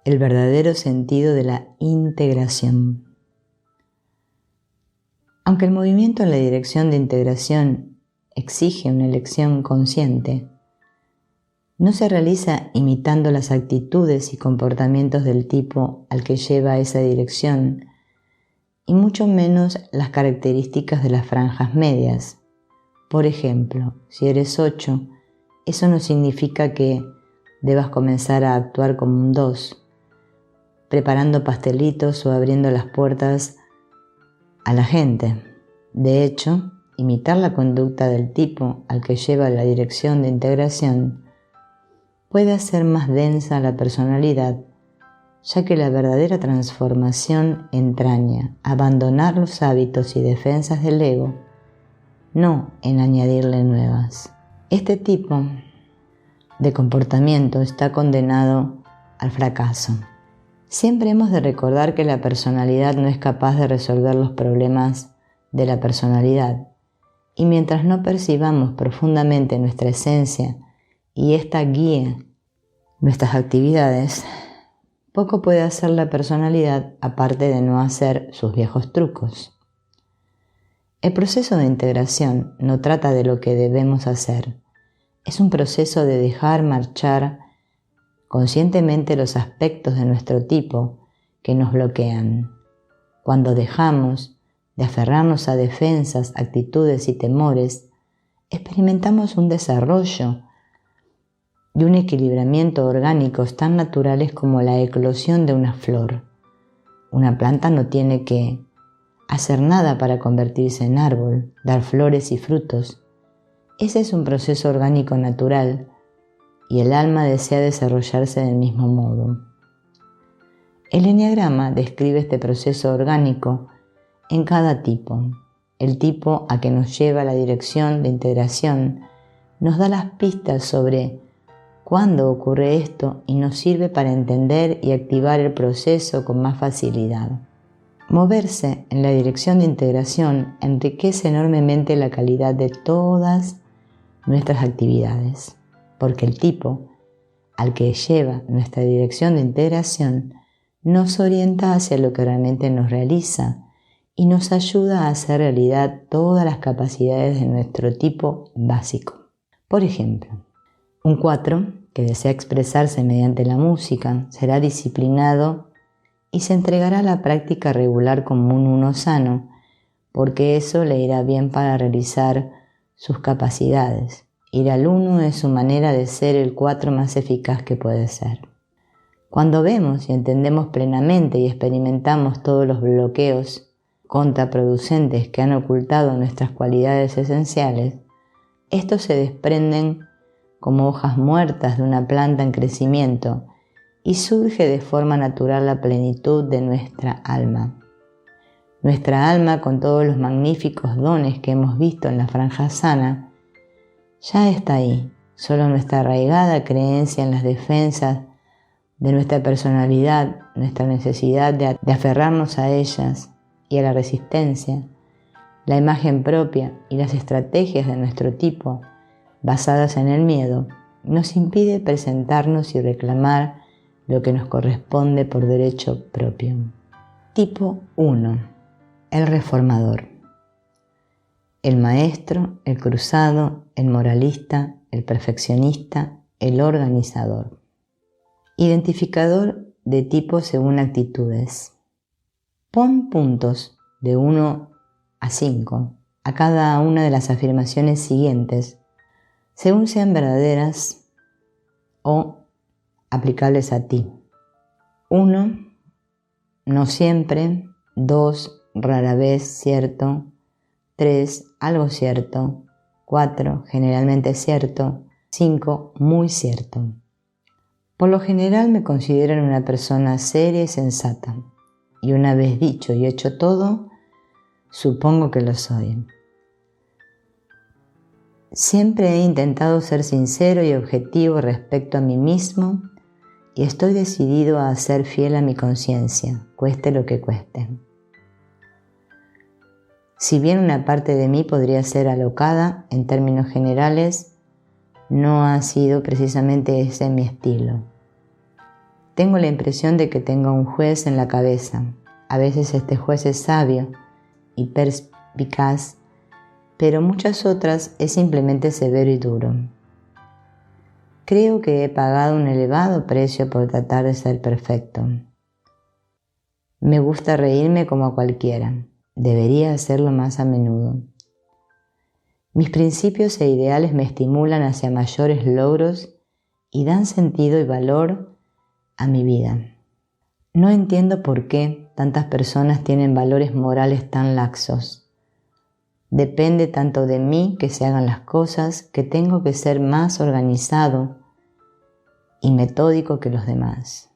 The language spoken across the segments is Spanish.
el verdadero sentido de la integración. Aunque el movimiento en la dirección de integración exige una elección consciente, no se realiza imitando las actitudes y comportamientos del tipo al que lleva esa dirección, y mucho menos las características de las franjas medias. Por ejemplo, si eres 8, eso no significa que debas comenzar a actuar como un 2, preparando pastelitos o abriendo las puertas a la gente. De hecho, imitar la conducta del tipo al que lleva la dirección de integración puede hacer más densa la personalidad, ya que la verdadera transformación entraña abandonar los hábitos y defensas del ego, no en añadirle nuevas. Este tipo de comportamiento está condenado al fracaso. Siempre hemos de recordar que la personalidad no es capaz de resolver los problemas de la personalidad, y mientras no percibamos profundamente nuestra esencia y ésta guíe nuestras actividades, poco puede hacer la personalidad aparte de no hacer sus viejos trucos. El proceso de integración no trata de lo que debemos hacer, es un proceso de dejar marchar conscientemente los aspectos de nuestro tipo que nos bloquean. Cuando dejamos de aferrarnos a defensas, actitudes y temores, experimentamos un desarrollo y un equilibramiento orgánicos tan naturales como la eclosión de una flor. Una planta no tiene que hacer nada para convertirse en árbol, dar flores y frutos. Ese es un proceso orgánico natural y el alma desea desarrollarse del mismo modo. El eneagrama describe este proceso orgánico en cada tipo. El tipo a que nos lleva la dirección de integración nos da las pistas sobre cuándo ocurre esto y nos sirve para entender y activar el proceso con más facilidad. Moverse en la dirección de integración enriquece enormemente la calidad de todas nuestras actividades, porque el tipo al que lleva nuestra dirección de integración nos orienta hacia lo que realmente nos realiza y nos ayuda a hacer realidad todas las capacidades de nuestro tipo básico. Por ejemplo, un 4 que desea expresarse mediante la música será disciplinado y se entregará a la práctica regular como un 1 sano, porque eso le irá bien para realizar sus capacidades. Ir al 1 es su manera de ser el 4 más eficaz que puede ser. Cuando vemos y entendemos plenamente y experimentamos todos los bloqueos contraproducentes que han ocultado nuestras cualidades esenciales, estos se desprenden como hojas muertas de una planta en crecimiento y surge de forma natural la plenitud de nuestra alma. Nuestra alma, con todos los magníficos dones que hemos visto en la franja sana, ya está ahí. Solo nuestra arraigada creencia en las defensas de nuestra personalidad, nuestra necesidad de aferrarnos a ellas y a la resistencia, la imagen propia y las estrategias de nuestro tipo, basadas en el miedo, nos impide presentarnos y reclamar lo que nos corresponde por derecho propio. Tipo 1. El reformador. El maestro, el cruzado, el moralista, el perfeccionista, el organizador. Identificador de tipo según actitudes. Pon puntos de 1 a 5 a cada una de las afirmaciones siguientes, según sean verdaderas o aplicables a ti. 1. No siempre. 2. Rara vez cierto. 3. Algo cierto. 4. Generalmente cierto. 5. Muy cierto. Por lo general me considero una persona seria y sensata, y una vez dicho y hecho todo, supongo que lo soy. Siempre he intentado ser sincero y objetivo respecto a mí mismo y estoy decidido a ser fiel a mi conciencia, cueste lo que cueste. Si bien una parte de mí podría ser alocada, en términos generales, no ha sido precisamente ese mi estilo. Tengo la impresión de que tengo un juez en la cabeza. A veces este juez es sabio y perspicaz, pero muchas otras es simplemente severo y duro. Creo que he pagado un elevado precio por tratar de ser perfecto. Me gusta reírme como a cualquiera. Debería hacerlo más a menudo. Mis principios e ideales me estimulan hacia mayores logros y dan sentido y valor a mi vida. No entiendo por qué tantas personas tienen valores morales tan laxos. Depende tanto de mí que se hagan las cosas que tengo que ser más organizado y metódico que los demás.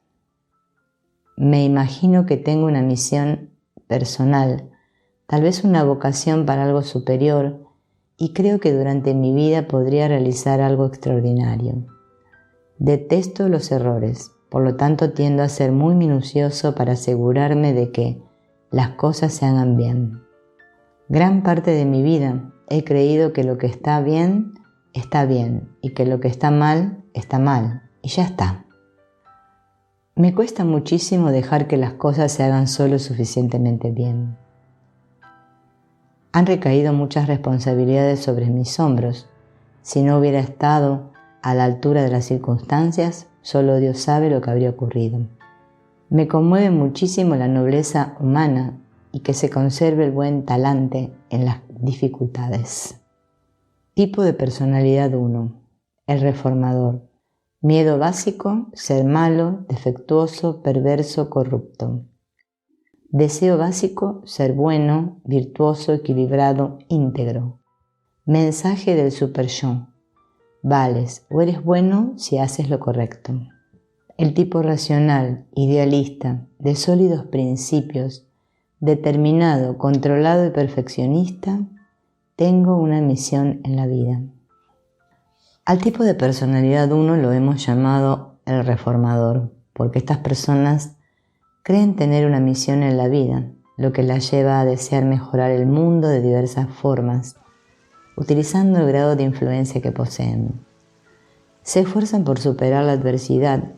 Me imagino que tengo una misión personal, tal vez una vocación para algo superior, y creo que durante mi vida podría realizar algo extraordinario. Detesto los errores, por lo tanto tiendo a ser muy minucioso para asegurarme de que las cosas se hagan bien. Gran parte de mi vida he creído que lo que está bien y que lo que está mal y ya está. Me cuesta muchísimo dejar que las cosas se hagan solo suficientemente bien. Han recaído muchas responsabilidades sobre mis hombros. Si no hubiera estado a la altura de las circunstancias, solo Dios sabe lo que habría ocurrido. Me conmueve muchísimo la nobleza humana y que se conserve el buen talante en las dificultades. Tipo de personalidad 1. El reformador. Miedo básico, ser malo, defectuoso, perverso, corrupto. Deseo básico, ser bueno, virtuoso, equilibrado, íntegro. Mensaje del super yo. Vales o eres bueno si haces lo correcto. El tipo racional, idealista, de sólidos principios, determinado, controlado y perfeccionista, tengo una misión en la vida. Al tipo de personalidad 1 lo hemos llamado el reformador, porque estas personas creen tener una misión en la vida, lo que las lleva a desear mejorar el mundo de diversas formas, utilizando el grado de influencia que poseen. Se esfuerzan por superar la adversidad,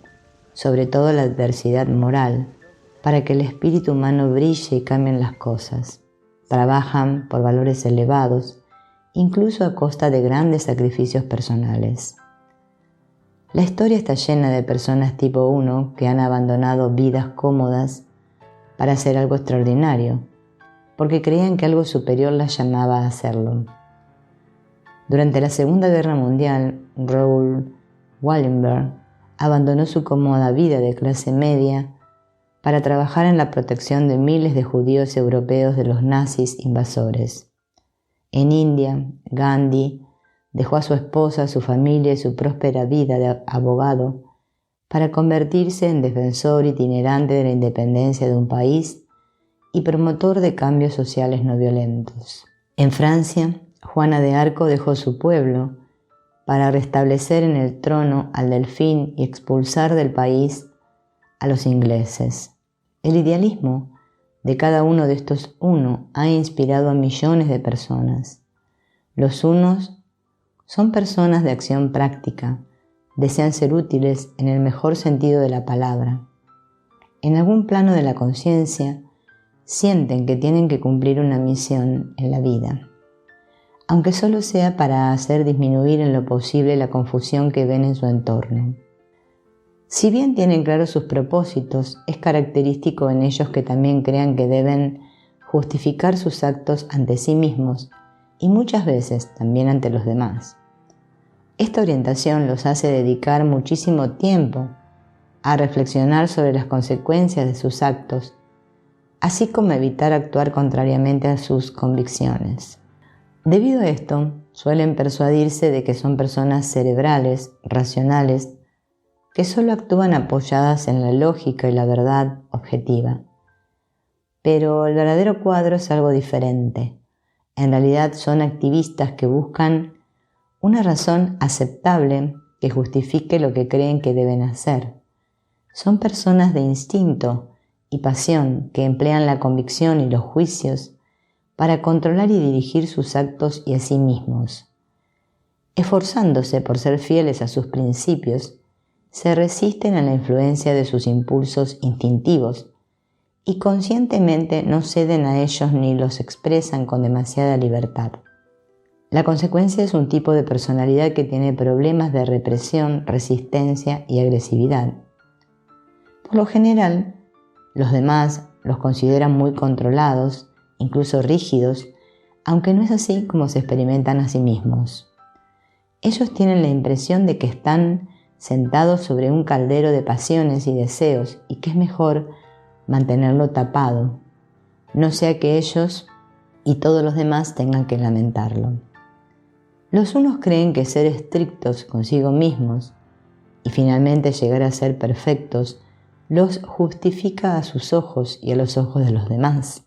sobre todo la adversidad moral, para que el espíritu humano brille y cambien las cosas. Trabajan por valores elevados, incluso a costa de grandes sacrificios personales. La historia está llena de personas tipo 1 que han abandonado vidas cómodas para hacer algo extraordinario, porque creían que algo superior las llamaba a hacerlo. Durante la Segunda Guerra Mundial, Raoul Wallenberg abandonó su cómoda vida de clase media para trabajar en la protección de miles de judíos europeos de los nazis invasores. En India, Gandhi dejó a su esposa, su familia y su próspera vida de abogado para convertirse en defensor itinerante de la independencia de un país y promotor de cambios sociales no violentos. En Francia, Juana de Arco dejó su pueblo para restablecer en el trono al delfín y expulsar del país a los ingleses. El idealismo de cada uno de estos uno ha inspirado a millones de personas. Los unos son personas de acción práctica, desean ser útiles en el mejor sentido de la palabra. En algún plano de la conciencia, sienten que tienen que cumplir una misión en la vida, aunque solo sea para hacer disminuir en lo posible la confusión que ven en su entorno. Si bien tienen claros sus propósitos, es característico en ellos que también crean que deben justificar sus actos ante sí mismos y muchas veces también ante los demás. Esta orientación los hace dedicar muchísimo tiempo a reflexionar sobre las consecuencias de sus actos, así como evitar actuar contrariamente a sus convicciones. Debido a esto, suelen persuadirse de que son personas cerebrales, racionales, que solo actúan apoyadas en la lógica y la verdad objetiva. Pero el verdadero cuadro es algo diferente. En realidad son activistas que buscan una razón aceptable que justifique lo que creen que deben hacer. Son personas de instinto y pasión que emplean la convicción y los juicios para controlar y dirigir sus actos y a sí mismos. Esforzándose por ser fieles a sus principios, se resisten a la influencia de sus impulsos instintivos y conscientemente no ceden a ellos ni los expresan con demasiada libertad. La consecuencia es un tipo de personalidad que tiene problemas de represión, resistencia y agresividad. Por lo general, los demás los consideran muy controlados, incluso rígidos, aunque no es así como se experimentan a sí mismos. Ellos tienen la impresión de que están sentados sobre un caldero de pasiones y deseos y que es mejor mantenerlo tapado, no sea que ellos y todos los demás tengan que lamentarlo. Los unos creen que ser estrictos consigo mismos y finalmente llegar a ser perfectos los justifica a sus ojos y a los ojos de los demás.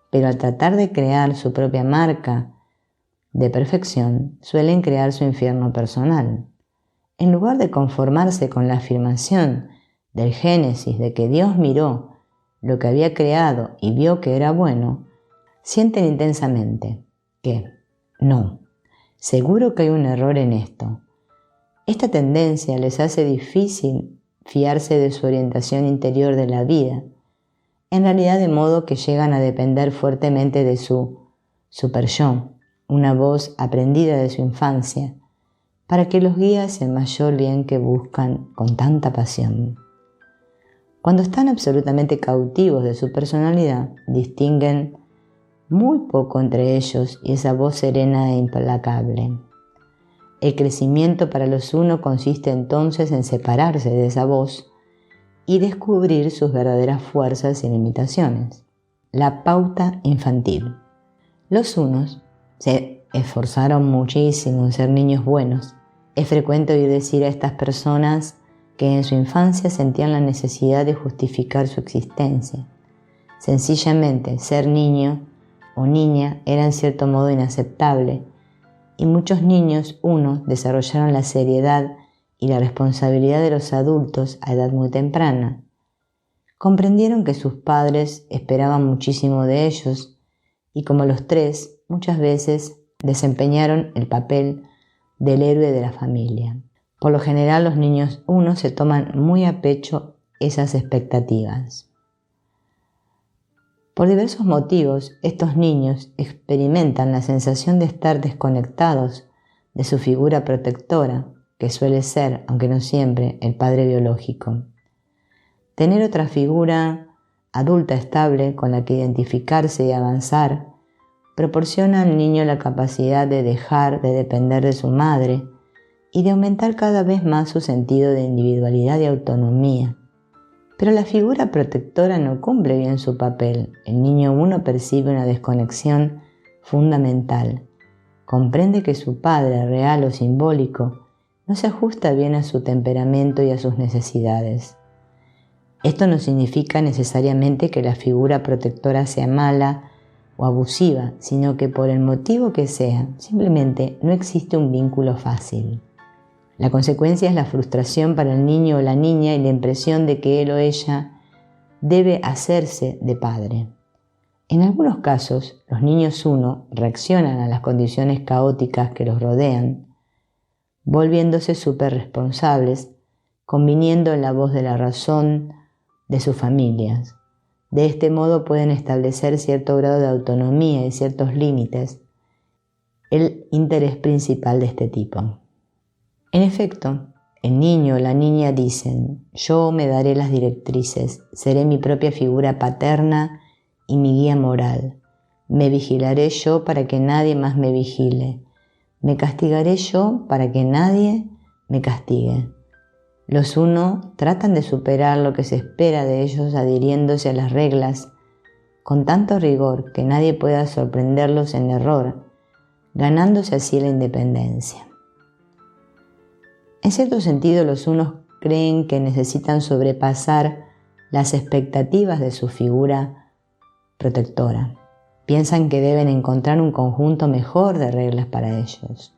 Pero al tratar de crear su propia marca de perfección, suelen crear su infierno personal. En lugar de conformarse con la afirmación del Génesis de que Dios miró lo que había creado y vio que era bueno, sienten intensamente que no, seguro que hay un error en esto. Esta tendencia les hace difícil fiarse de su orientación interior de la vida, en realidad de modo que llegan a depender fuertemente de su super-yo, una voz aprendida de su infancia, para que los guíe hacia el mayor bien que buscan con tanta pasión. Cuando están absolutamente cautivos de su personalidad, distinguen muy poco entre ellos y esa voz serena e implacable. El crecimiento para los unos consiste entonces en separarse de esa voz y descubrir sus verdaderas fuerzas y limitaciones. La pauta infantil. Los unos se esforzaron muchísimo en ser niños buenos. Es frecuente oír decir a estas personas que en su infancia sentían la necesidad de justificar su existencia. Sencillamente, ser niño o niña era en cierto modo inaceptable, y muchos niños desarrollaron la seriedad y la responsabilidad de los adultos a edad muy temprana. Comprendieron que sus padres esperaban muchísimo de ellos y como los tres, muchas veces desempeñaron el papel del héroe de la familia. Por lo general, los niños se toman muy a pecho esas expectativas. Por diversos motivos, estos niños experimentan la sensación de estar desconectados de su figura protectora, que suele ser, aunque no siempre, el padre biológico. Tener otra figura adulta estable con la que identificarse y avanzar proporciona al niño la capacidad de dejar de depender de su madre y de aumentar cada vez más su sentido de individualidad y autonomía. Pero la figura protectora no cumple bien su papel. El niño percibe una desconexión fundamental. Comprende que su padre, real o simbólico, no se ajusta bien a su temperamento y a sus necesidades. Esto no significa necesariamente que la figura protectora sea mala o abusiva, sino que por el motivo que sea, simplemente no existe un vínculo fácil. La consecuencia es la frustración para el niño o la niña y la impresión de que él o ella debe hacerse de padre. En algunos casos, los niños reaccionan a las condiciones caóticas que los rodean, volviéndose súper responsables, conviniendo en la voz de la razón de sus familias. De este modo pueden establecer cierto grado de autonomía y ciertos límites, el interés principal de este tipo. En efecto, el niño o la niña dicen: yo me daré las directrices, seré mi propia figura paterna y mi guía moral. Me vigilaré yo para que nadie más me vigile. Me castigaré yo para que nadie me castigue. Los tratan de superar lo que se espera de ellos adhiriéndose a las reglas con tanto rigor que nadie pueda sorprenderlos en error, ganándose así la independencia. En cierto sentido, los creen que necesitan sobrepasar las expectativas de su figura protectora. Piensan que deben encontrar un conjunto mejor de reglas para ellos.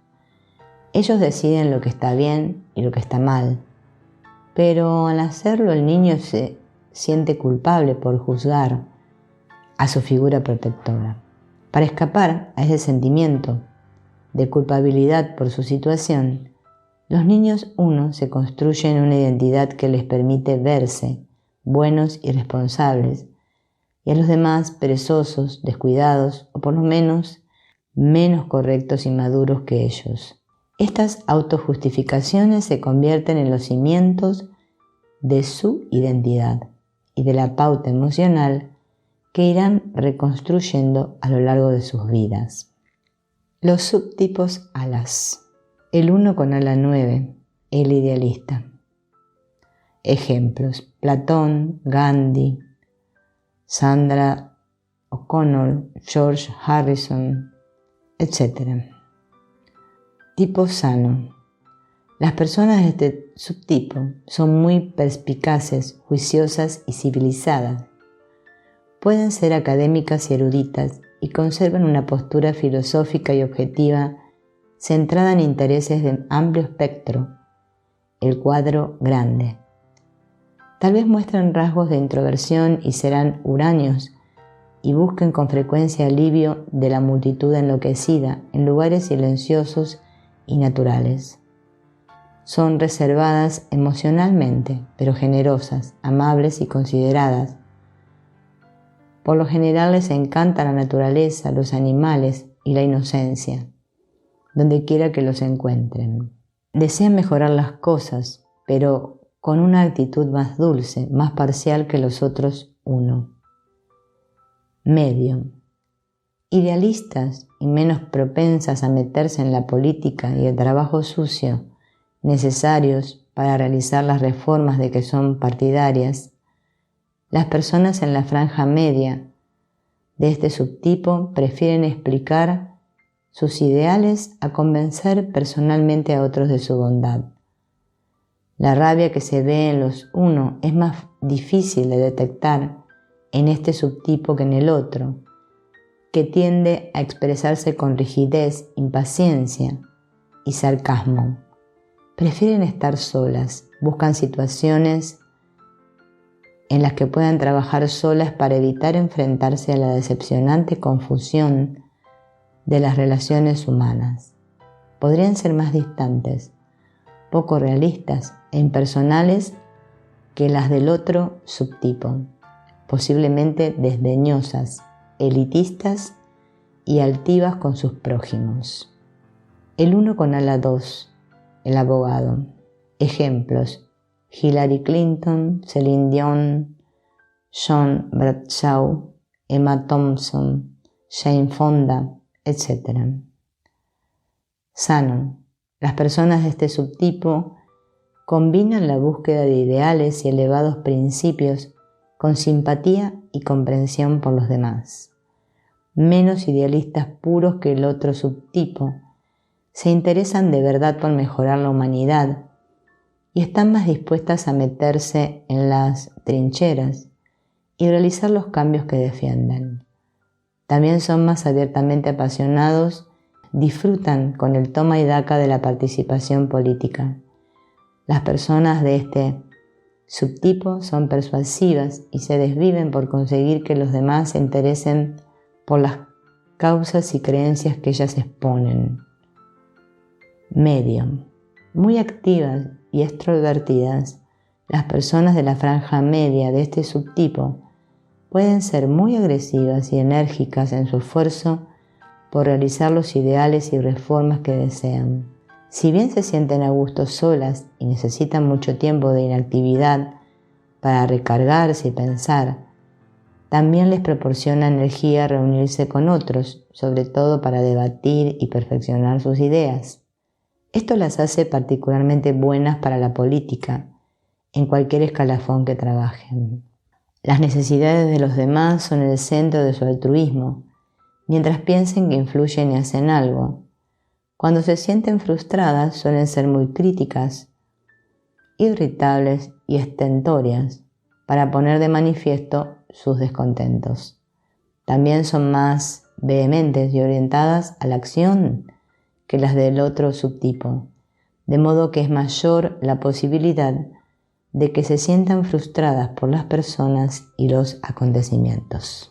Ellos deciden lo que está bien y lo que está mal, pero al hacerlo el niño se siente culpable por juzgar a su figura protectora. Para escapar a ese sentimiento de culpabilidad por su situación, Los niños 1 se construyen una identidad que les permite verse buenos y responsables, y a los demás perezosos, descuidados o por lo menos correctos y maduros que ellos. Estas autojustificaciones se convierten en los cimientos de su identidad y de la pauta emocional que irán reconstruyendo a lo largo de sus vidas. Los subtipos alas. El 1 con ala 9, el idealista. Ejemplos: Platón, Gandhi, Sandra O'Connor, George Harrison, etc. Tipo sano. Las personas de este subtipo son muy perspicaces, juiciosas y civilizadas. Pueden ser académicas y eruditas y conservan una postura filosófica y objetiva centrada en intereses de amplio espectro, el cuadro grande. Tal vez muestren rasgos de introversión y serán huraños y busquen con frecuencia alivio de la multitud enloquecida en lugares silenciosos y naturales. Son reservadas emocionalmente, pero generosas, amables y consideradas. Por lo general les encanta la naturaleza, los animales y la inocencia, donde quiera que los encuentren. Desean mejorar las cosas, pero con una actitud más dulce, más parcial que los otros 1. Medio. Idealistas y menos propensas a meterse en la política y el trabajo sucio necesarios para realizar las reformas de que son partidarias, las personas en la franja media de este subtipo prefieren explicar sus ideales a convencer personalmente a otros de su bondad. La rabia que se ve en los 1 es más difícil de detectar en este subtipo que en el otro, que tiende a expresarse con rigidez, impaciencia y sarcasmo. Prefieren estar solas, buscan situaciones en las que puedan trabajar solas para evitar enfrentarse a la decepcionante confusión de las relaciones humanas. Podrían ser más distantes, poco realistas e impersonales que las del otro subtipo, posiblemente desdeñosas, elitistas y altivas con sus prójimos. El 1 con ala 2, el abogado. Ejemplos: Hillary Clinton, Celine Dion, John Bradshaw, Emma Thompson, Jane Fonda, etc. Sano. Las personas de este subtipo combinan la búsqueda de ideales y elevados principios con simpatía y comprensión por los demás. Menos idealistas puros que el otro subtipo, se interesan de verdad por mejorar la humanidad y están más dispuestas a meterse en las trincheras y realizar los cambios que defienden. También son más abiertamente apasionados, disfrutan con el toma y daca de la participación política. Las personas de este subtipo son persuasivas y se desviven por conseguir que los demás se interesen por las causas y creencias que ellas exponen. Medio. Muy activas y extrovertidas, las personas de la franja media de este subtipo pueden ser muy agresivas y enérgicas en su esfuerzo por realizar los ideales y reformas que desean. Si bien se sienten a gusto solas y necesitan mucho tiempo de inactividad para recargarse y pensar, también les proporciona energía reunirse con otros, sobre todo para debatir y perfeccionar sus ideas. Esto las hace particularmente buenas para la política, en cualquier escalafón que trabajen. Las necesidades de los demás son el centro de su altruismo, mientras piensen que influyen y hacen algo. Cuando se sienten frustradas suelen ser muy críticas, irritables y estentorias para poner de manifiesto sus descontentos. También son más vehementes y orientadas a la acción que las del otro subtipo, de modo que es mayor la posibilidad de que se sientan frustradas por las personas y los acontecimientos.